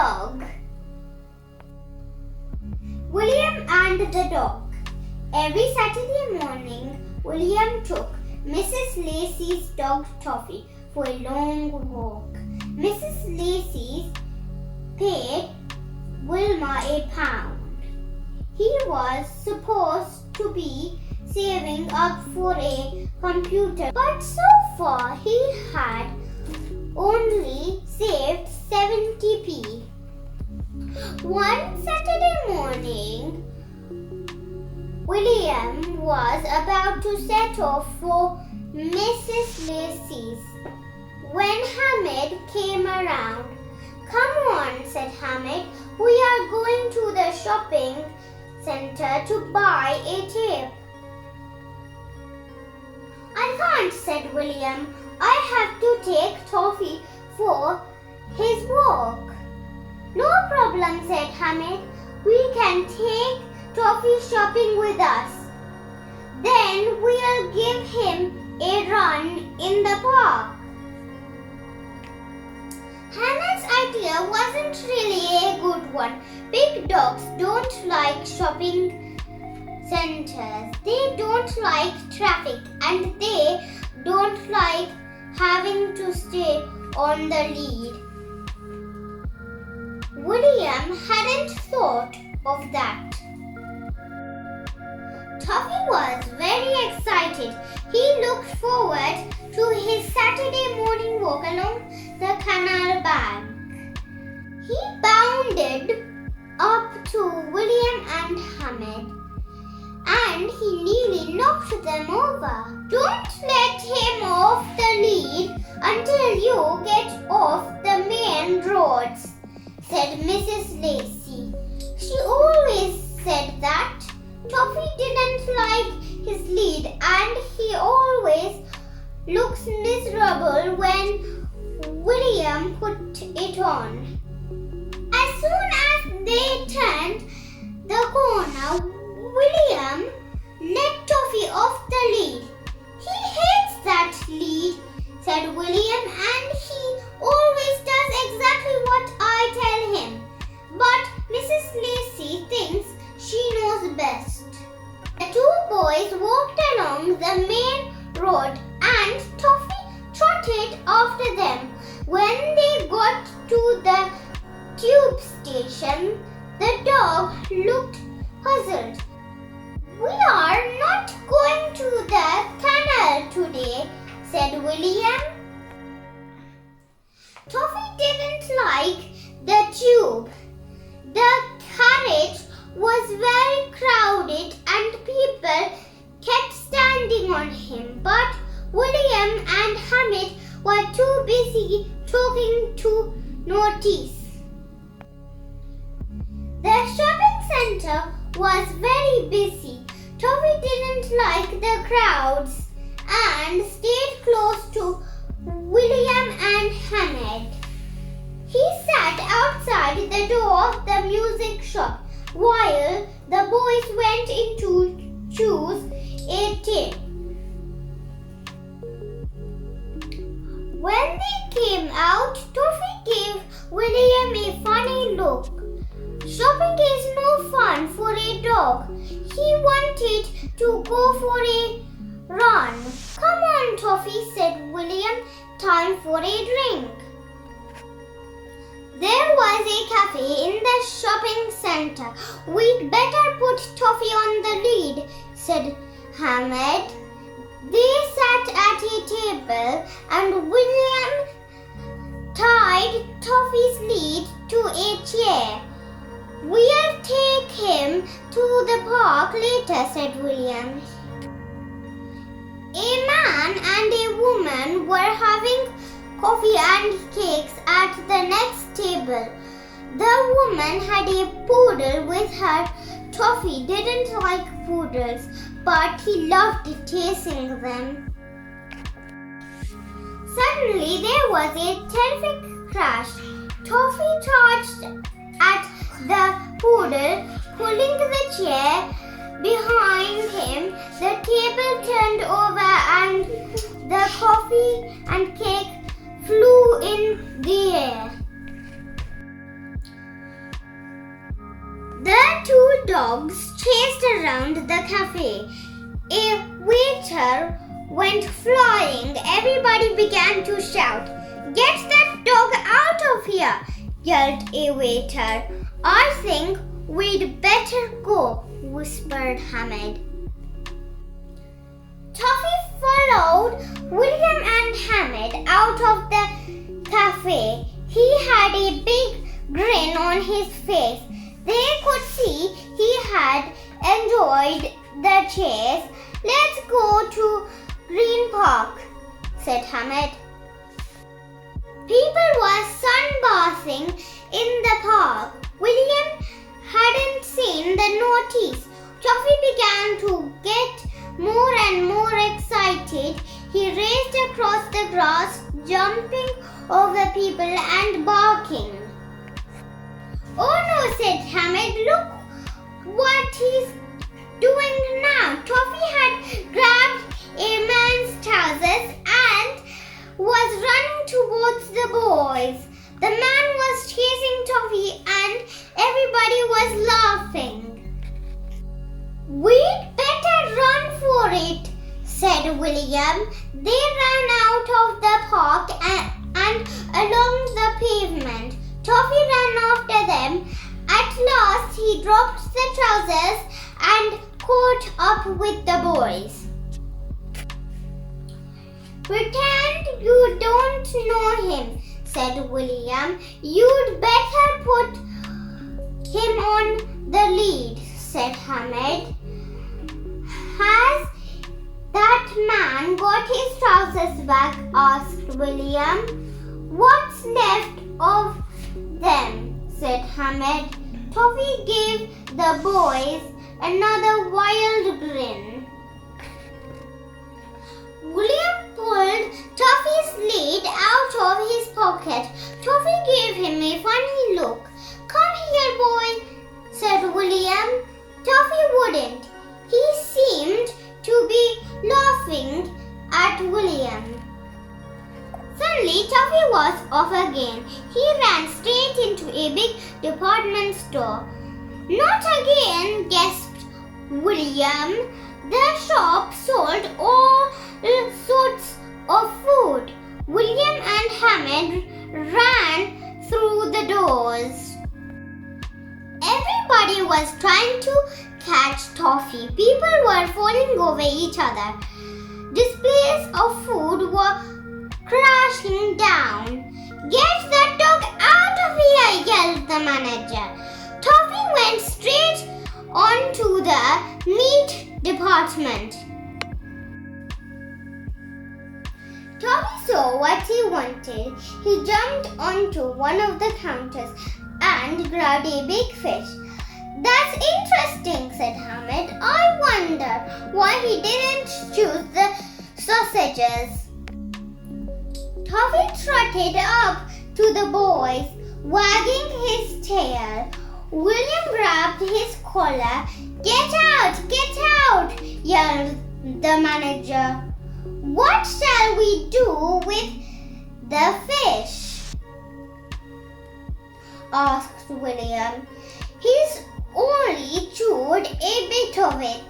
dog. William and the dog. Every Saturday morning, William took Mrs. Lacey's dog Toffee for a long walk. Mrs. Lacey paid Wilma £1. He was supposed to be saving up for a computer, but so far he had only saved 70p. One Saturday morning, William was about to set off for Mrs. Lacey's when Hamid came around. "Come on," said Hamid. "We are going to the shopping center to buy a tape." "I can't," said William. "I have to take Toffee for his walk." "No problem," said Hamid. "We can take Toffee shopping with us. Then we'll give him a run in the park." Hamid's idea wasn't really a good one. Big dogs don't like shopping centers. They don't like traffic, and they don't like having to stay on the lead. William hadn't thought of that. Toffee was very excited. He looked forward to his Saturday morning walk along the canal bank. He bounded up to William and Hamid, and he nearly knocked them over. "Don't let him off the lead until you get off the main roads," said Mrs. Lacey. She always said that. Toffee didn't like his lead, and he always looks miserable when William put it on. As soon as they turned the corner, William let Toffee off the lead. "He hates that lead," said William, "and he always does exactly what I tell him. But Mrs. Lacey thinks she knows best." The two boys walked along the main road, and Toffee trotted after them. When they got to the tube station, the dog looked puzzled. "We are not going to the canal today," said William. Toffee didn't like the tube. The carriage was very crowded and people kept standing on him, but William and Hamid were too busy talking to notice. The shopping center was very busy. Toffee didn't like the crowds and stayed close to William and Hamid. He sat outside the door of the music shop while the boys went in to choose a tape. When they came out, Toffee gave William a funny look. "Shopping is no fun for a dog. He wanted to go for a run." "Come on, Toffee," said William. "Time for a drink." There was a cafe in the shopping center. "We'd better put Toffee on the lead," said Hamid. They sat at a table, and William tied Toffee's lead to a chair. "We'll take him to the park later," said William. A man and a woman were having coffee and cakes at the next table. The woman had a poodle with her. Toffee didn't like poodles, but he loved chasing them. Suddenly there was a terrific crash. Toffee charged at the poodle, pulling the chair behind him. The table turned over and the coffee and cake flew in the air. dogs chased around the cafe. A waiter went flying. Everybody began to shout, "Get that dog out of here!" yelled a waiter. "I think we'd better go," whispered Hamid. Toffee followed William and Hamid out of the cafe. He had a big grin on his face. They could see he had enjoyed the chase. "Let's go to Green Park," said Hamid. People were sunbathing in the park. William hadn't seen the notice. Toffee began to get more and more excited. He raced across the grass, jumping over people and barking. "Oh no," said Hamid. "Look what he's doing now." Toffee had grabbed a man's trousers and was running towards the boys. The man was chasing Toffee and everybody was laughing. "We'd better run for it," said William. They ran out of the park and along the pavement. Toffee ran after them. At last he dropped the trousers and caught up with the boys. "Pretend you don't know him," said William. "You'd better put him on the lead," said Hamid. "Has that man got his trousers back?" asked William. "What's left of them?" said Hamid. Toffee gave the boys another wild grin. William pulled Toffee's lead out of his pocket. Toffee gave him a funny look. "Come here, boy," said William. Toffee wouldn't. He seemed to be laughing at William. Suddenly, Toffee was off again. He ran straight into a big department store. "Not again," gasped William. The shop sold all sorts of food. William and Hamid ran through the doors. Everybody was trying to catch Toffee. People were falling over each other. Displays of food were crashing down. "Get that dog out of here!" yelled the manager. Toffee went straight on to the meat department. Toffee saw what he wanted. He jumped onto one of the counters and grabbed a big fish. "That's interesting," said Hamid. "I wonder why he didn't choose the sausages." Toffee trotted up to the boys, wagging his tail. William grabbed his collar. "Get out! Get out!" yelled the manager. "What shall we do with the fish?" asked William. "He's only chewed a bit of it."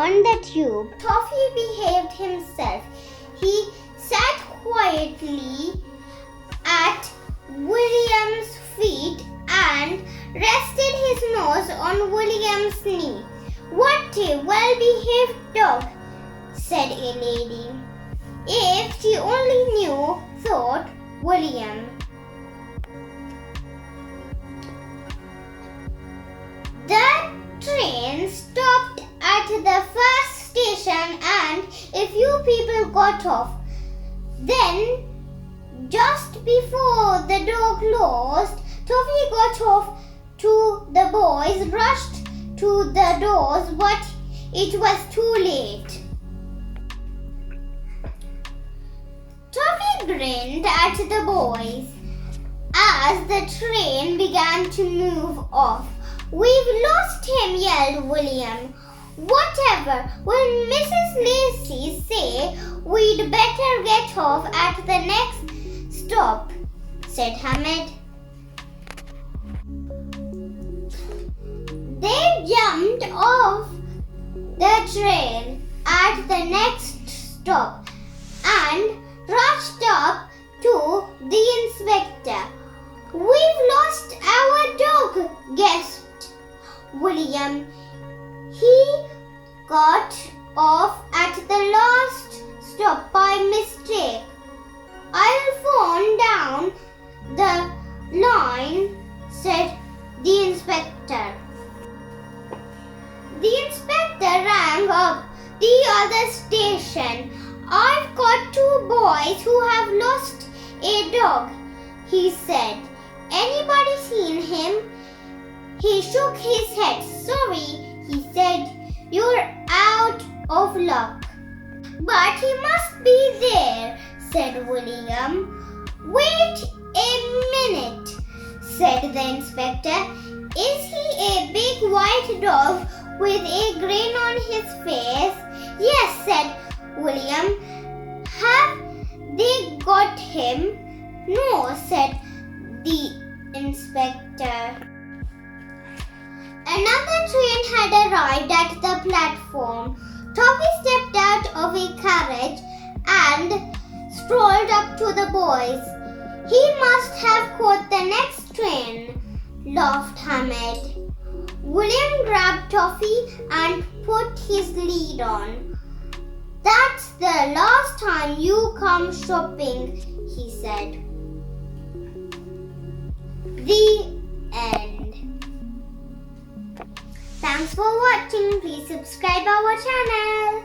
On the tube, Toffee behaved himself. He sat quietly at William's feet and rested his nose on William's knee. "What a well-behaved dog," said a lady. "If she only knew," thought William. The train stopped at the first station and a few people got off. Then, just before the door closed, Toffee got off. The boys rushed to the doors, but it was too late. Toffee grinned at the boys as the train began to move off. "We've lost him," yelled William. "Whatever will Mrs. Lacey say? We'd better get off at the next stop," said Hamid. jumped off the train at the next stop and rushed up to the inspector. "We've lost our dog," gasped William. He got off at the last stop by mistake. "I'll phone down the line," said the inspector. The inspector rang up the other station. "I've got 2 boys who have lost a dog," he said. "Anybody seen him?" He shook his head. "Sorry," he said. "You're out of luck." "But he must be there," said William. "Wait a minute," said the inspector. "Is he a big white dog with a grin on his face?" "Yes," said William. "Have they got him?" "No," said the inspector. Another train had arrived at the platform. Toby stepped out of a carriage and strolled up to the boys. "He must have caught the next train," laughed Hamid. William grabbed Toffee and put his lead on. "That's the last time you come shopping," he said. The end. Thanks for watching. Please subscribe our channel.